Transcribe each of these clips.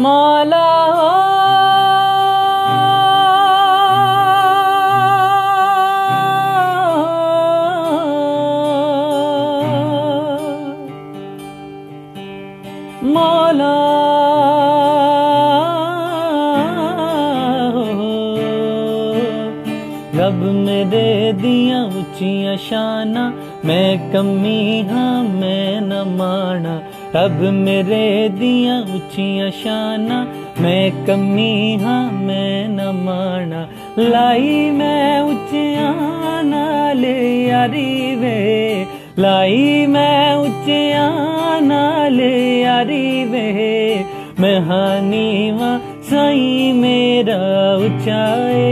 मौला मौला रब मेरे दियां उच्चियां शाना, मैं कमी हाँ मैं न माना। रब मेरे दियां उच्चियां शाना, मैं कमी हाँ मैं न माना। लाई मैं उच्चियां नाल यारी वे, लाई मैं उच्चियां नाल यारी वे। मैं हानी वा साईं मेरा उचाए,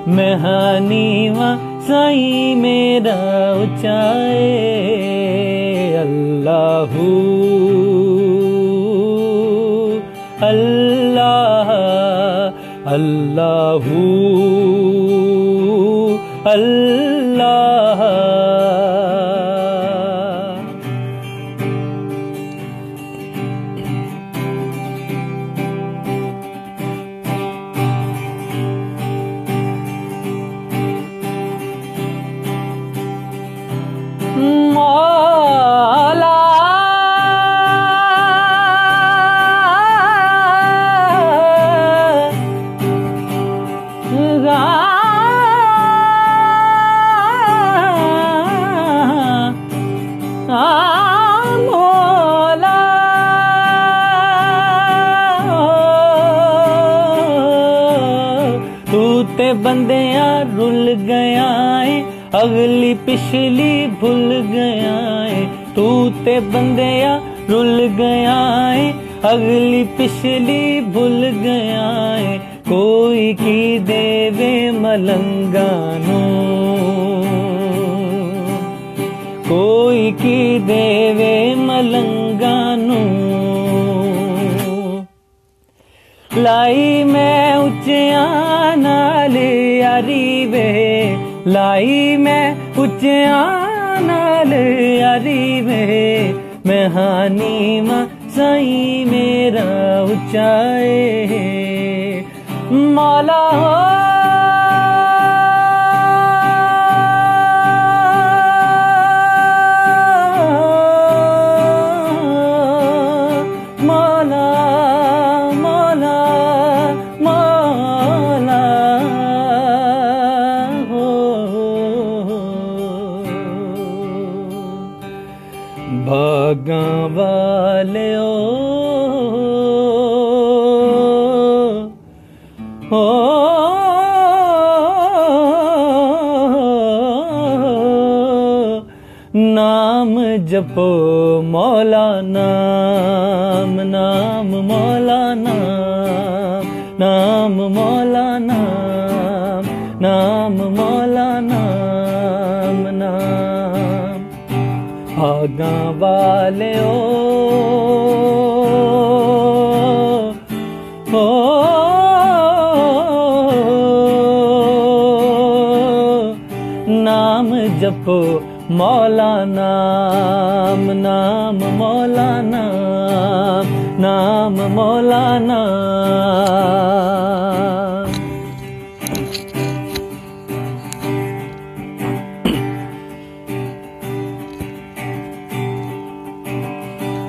मैं हानी वा साईं मेरा उचाए। अल्लाहू अल्लाह अल्लाहू अल्लाह। मौला मौला तू ते बंदियां रुल गया है, अगली पिछली भूल गया है। तू ते बंदियां रुल गया है, अगली पिछली भूल गया है। कोई की देवे मलंगा नू, कोई की देवे मलंगा नू। लाई मैं उच्चियां नाल यारी वे, लाई मैं उच्चियां नाल यारी वे। मैं हानी वा साईं मेरा उचाए। मौला मौला मौला मौला हो। भागा वाले ओ नाम जपो मौला नाम, नाम मौला नाम, नाम मौला नाम, नाम मौला नाम नाम। भागा वाले ओ नाम जपो मौला नाम, नाम मौला नाम, नाम मौला नाम।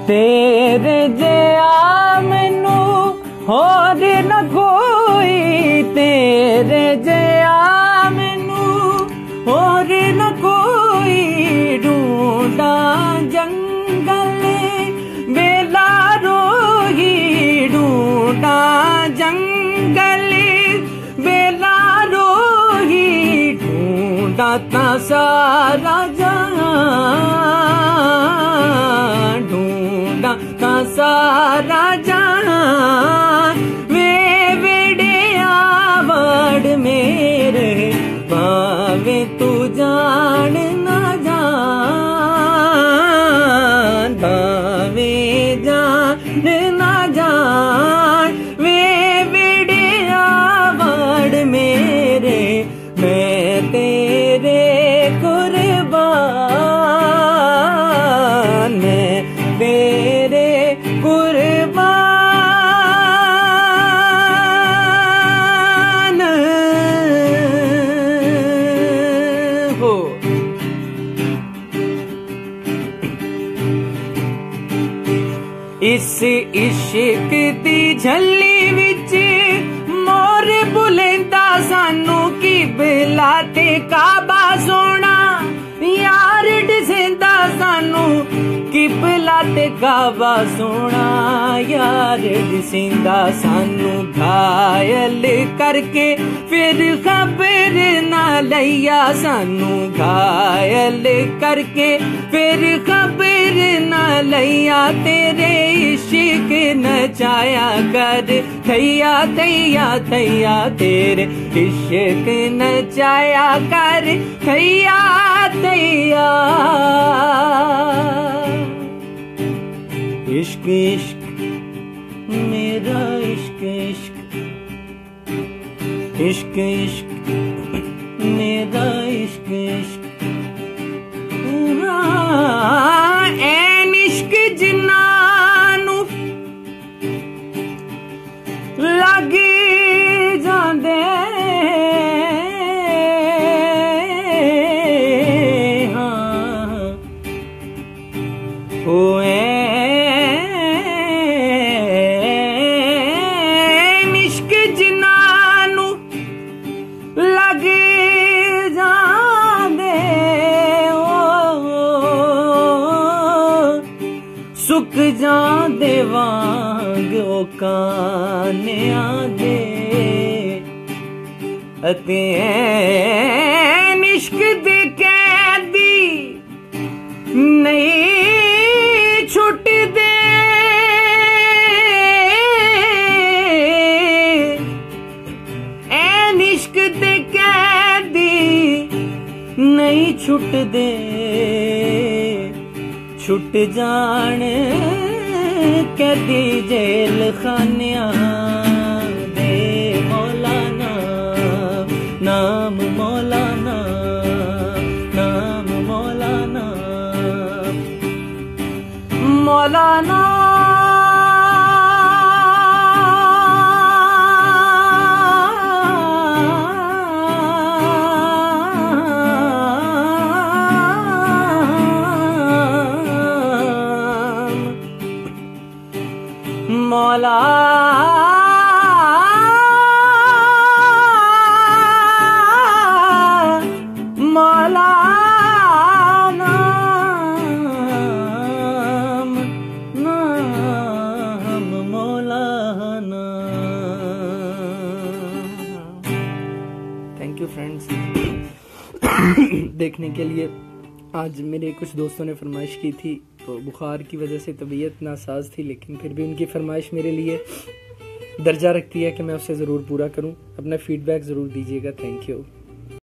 तेरे जया मैनू होर न कोई, तेरे जया मैनू होर न कोई। ढूंढा जंगल बेला रोही, ढूंढा जंगल बेला रोही। ढूंढा ता सारा जहां, ढूंढा ता सारा जहां। वे वेड़े आवड़ मेरे भावे तू जान ना जान, भावे जान ना जान। वे वेड़े आवड़ मेरे मैं तेरे कुर्बान, मैं तेरे कुर्बान। इस इश्क दी झल्ली विच मोर बुलेंदा सानू किबला ते काबा सोना यार दिसेंदा सानू किबला ते काबा सोना यार दिसेंदा सानू घायल करके फिर खबर ना लैया सानू घायल करके फिर खबर ना लैया तेरे इश्क नचाया कर थैया थैया थैया तेरे इश्क नचाया कर थैया थैया इश्क इश्क मेरा इश्क इश्क इश्क इश्क मेरा इश्क इश्क ऐन इश्क जिन्नानू लग जांदे हाँ ओ ऐन इश्क जिन्नानू लग जांदे सुक जांदे वांग ओ कानिया दे अते ऐन इश्क दे कैदी नहीं छुटदे ऐन इश्क दे कैदी नहीं छुटदे छुट जान कैदी जेल खानिया दे मौलाना नाम मौलाना नाम मौलाना मौलाना मौला मौला नाम नाम मौलाना। थैंक यू फ्रेंड्स देखने के लिए। आज मेरे कुछ दोस्तों ने फरमाइश की थी, तो बुखार की वजह से तबीयत नासाज थी, लेकिन फिर भी उनकी फरमाइश मेरे लिए दर्जा रखती है कि मैं उसे ज़रूर पूरा करूं। अपना फीडबैक ज़रूर दीजिएगा। Thank you.